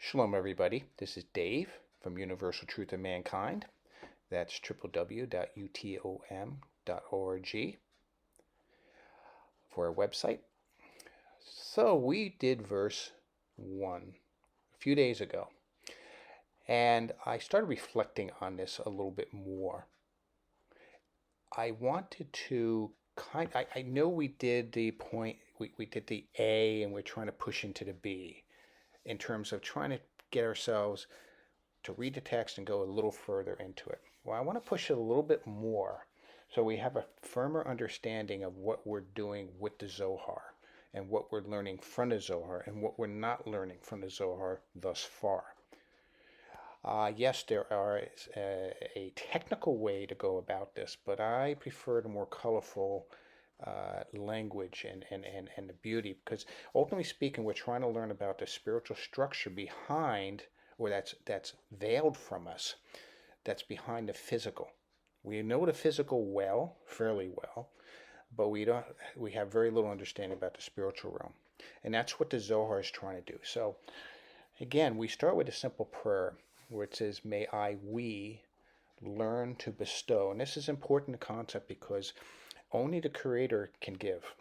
Shalom, everybody. This is Dave from Universal Truth of Mankind. That's www.utom.org for our website. So we did verse 1 a few days ago, and I started reflecting on this a little bit more. I wanted to I know we did the point, we did the A, and we're trying to push into the B in terms of trying to get ourselves to read the text and go a little further into it. Well, I want to push it a little bit more so we have a firmer understanding of what we're doing with the Zohar and what we're learning from the Zohar and what we're not learning from the Zohar thus far. Yes, there is a technical way to go about this, but I prefer the more colorful language and the beauty, because ultimately speaking, we're trying to learn about the spiritual structure behind, or that's veiled from us, that's behind the physical. We know the physical well, fairly well, but we have very little understanding about the spiritual realm. And that's what the Zohar is trying to do. So again, we start with a simple prayer where it says, we learn to bestow. And this is important concept because only the Creator can give.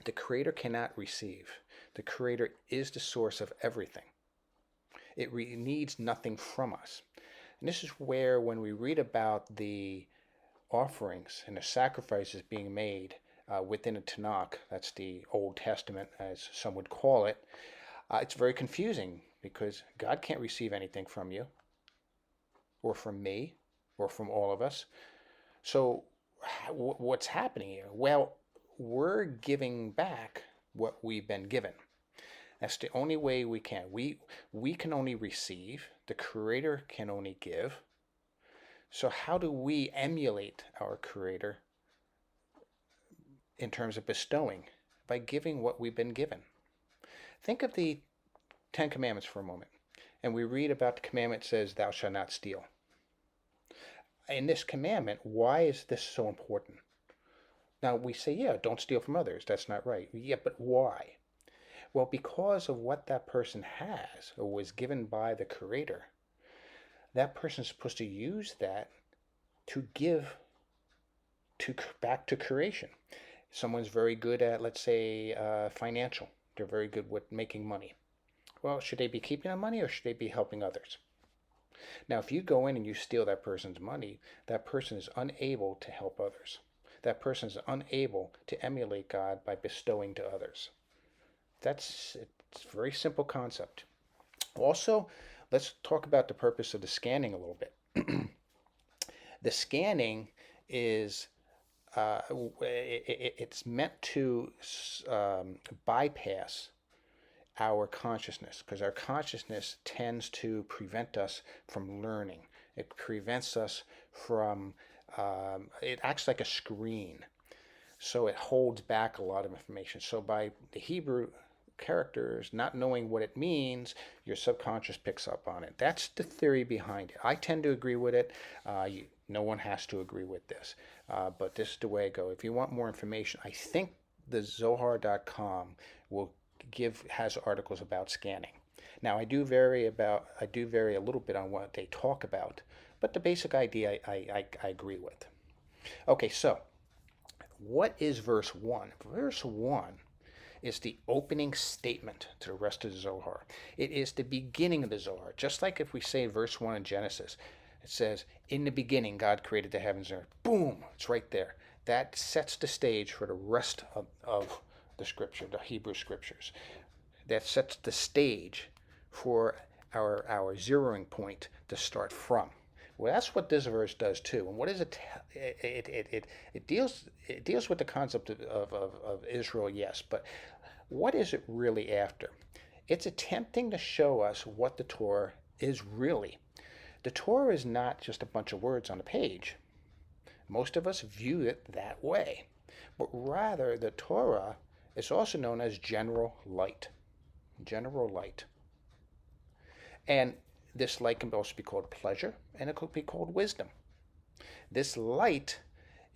The Creator cannot receive. The Creator is the source of everything. It needs nothing from us. And this is where, when we read about the offerings and the sacrifices being made within the Tanakh, that's the Old Testament as some would call it, it's very confusing because God can't receive anything from you or from me or from all of us. So what's happening here? Well, we're giving back what we've been given. That's the only way we can. We can only receive. The Creator can only give. So how do we emulate our Creator in terms of bestowing? By giving what we've been given. Think of the Ten Commandments for a moment. And we read about the commandment that says, thou shalt not steal. In this commandment, why is this so important? Now we say, yeah, don't steal from others. That's not right. Yeah, but why? Well, because of what that person has or was given by the Creator. That person is supposed to use that to give back to creation. Someone's very good at, let's say, financial. They're very good with making money. Well, should they be keeping the money or should they be helping others? Now, if you go in and you steal that person's money, that person is unable to help others. That person is unable to emulate God by bestowing to others. It's a very simple concept. Also, let's talk about the purpose of the scanning a little bit. The scanning is it's meant to bypass our consciousness, because our consciousness tends to prevent us from learning. It prevents us from, it acts like a screen. So it holds back a lot of information. So by the Hebrew characters not knowing what it means, your subconscious picks up on it. That's the theory behind it. I tend to agree with it. No one has to agree with this. But this is the way I go. If you want more information, I think the Zohar.com has articles about scanning. Now I do vary a little bit on what they talk about, but the basic idea I agree with. Okay, so what is verse 1? Verse 1 is the opening statement to the rest of the Zohar. It is the beginning of the Zohar. Just like if we say verse 1 in Genesis, it says, in the beginning God created the heavens and earth. Boom! It's right there. That sets the stage for the rest of the scripture, the Hebrew scriptures. That sets the stage for our zeroing point to start from. Well, that's what this verse does too. And what is it? It deals with the concept of Israel, yes, but what is it really after? It's attempting to show us what the Torah is really. The Torah is not just a bunch of words on a page. Most of us view it that way, but rather the Torah is also known as general light. General light. And this light can also be called pleasure, and it could be called wisdom. This light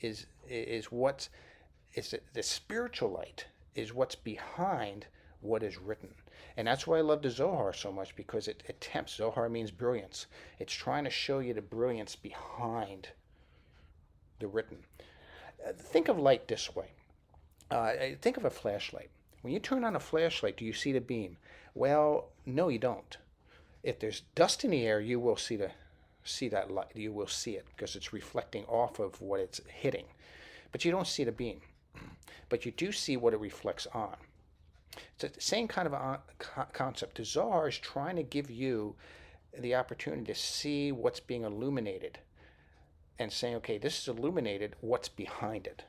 the spiritual light is what's behind what is written. And that's why I love the Zohar so much, because it attempts, Zohar means brilliance. It's trying to show you the brilliance behind the written. Think of light this way. Think of a flashlight. When you turn on a flashlight, do you see the beam? Well, no, you don't. If there's dust in the air, you will see that light. You will see it because it's reflecting off of what it's hitting. But you don't see the beam. But you do see what it reflects on. It's the same kind of a concept. The Zohar is trying to give you the opportunity to see what's being illuminated and saying, okay, this is illuminated, what's behind it?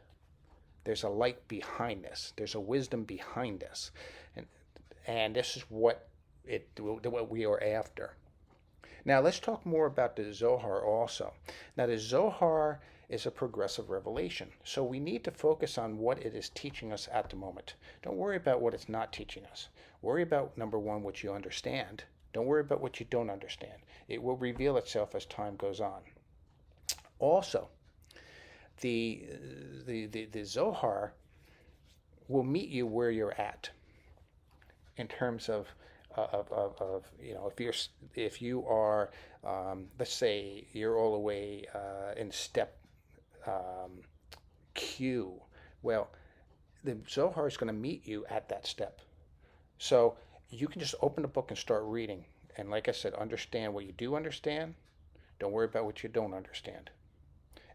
There's a light behind this. There's a wisdom behind this. And this is what we are after. Now let's talk more about the Zohar also. Now the Zohar is a progressive revelation. So we need to focus on what it is teaching us at the moment. Don't worry about what it's not teaching us. Worry about, number one, what you understand. Don't worry about what you don't understand. It will reveal itself as time goes on. Also, the Zohar will meet you where you're at in terms of if you are let's say you're all the way in step Q. Well, the Zohar is going to meet you at that step. So you can just open the book and start reading. And like I said, understand what you do understand. Don't worry about what you don't understand.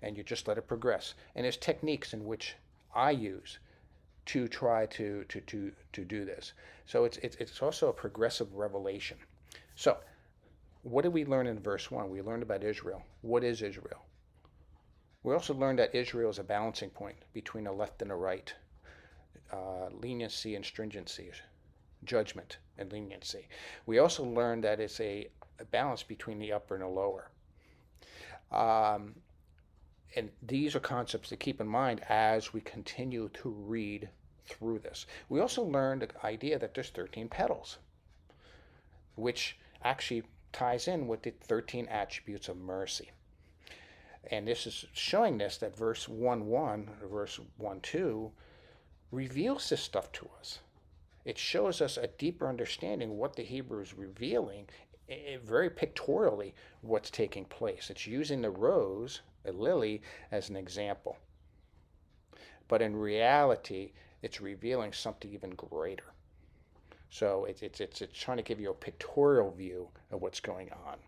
And you just let it progress. And there's techniques in which I use to try to do this. So it's also a progressive revelation. So what did we learn in verse 1? We learned about Israel. What is Israel? We also learned that Israel is a balancing point between the left and the right, leniency and stringency, judgment and leniency. We also learned that it's a balance between the upper and the lower. And these are concepts to keep in mind as we continue to read through this. We also learned the idea that there's 13 petals, which actually ties in with the 13 attributes of mercy. And this is showing this, that verse 1:1, verse 1:2 reveals this stuff to us. It shows us a deeper understanding of what the Hebrew is revealing, very pictorially, what's taking place. It's using the rose, a lily, as an example. But in reality, it's revealing something even greater. So it's trying to give you a pictorial view of what's going on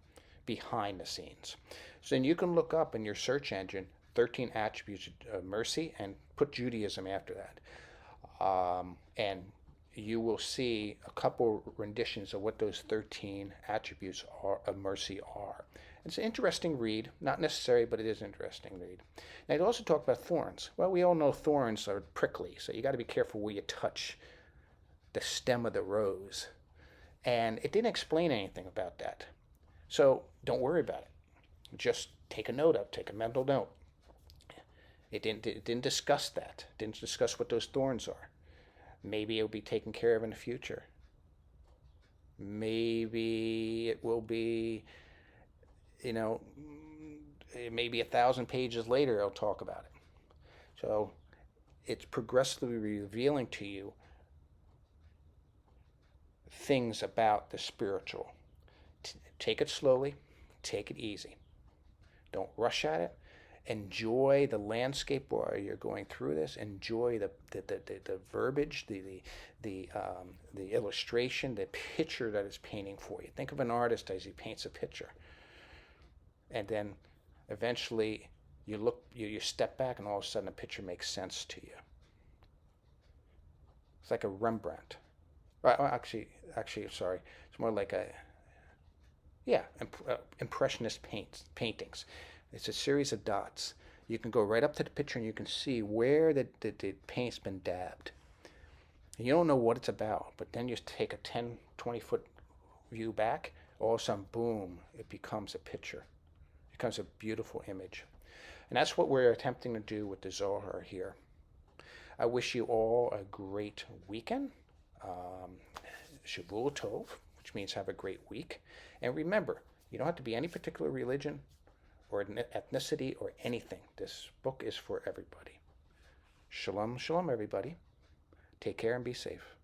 behind the scenes. So then you can look up in your search engine 13 attributes of mercy and put Judaism after that. And you will see a couple renditions of what those 13 attributes of mercy are. It's an interesting read, not necessary, but it is an interesting read. Now, you also talk about thorns. Well, we all know thorns are prickly, so you got to be careful where you touch the stem of the rose. And it didn't explain anything about that. So don't worry about it. Just take a mental note. It didn't discuss that. It didn't discuss what those thorns are. Maybe it'll be taken care of in the future. Maybe it will be, maybe 1,000 pages later I'll talk about it. So it's progressively revealing to you things about the spiritual. Take it slowly, take it easy. Don't rush at it. Enjoy the landscape while you're going through this. Enjoy the verbiage, the illustration, the picture that it's painting for you. Think of an artist as he paints a picture, and then eventually you step back, and all of a sudden a picture makes sense to you. It's like a Rembrandt. Actually, sorry, it's more like impressionist paintings. It's a series of dots. You can go right up to the picture and you can see where the paint's been dabbed. And you don't know what it's about, but then you take a 10, 20-foot view back, all of a sudden, boom, it becomes a picture. It becomes a beautiful image. And that's what we're attempting to do with the Zohar here. I wish you all a great weekend. Shavua Tov, which means have a great week. And remember, you don't have to be any particular religion or ethnicity or anything. This book is for everybody. Shalom, shalom, everybody. Take care and be safe.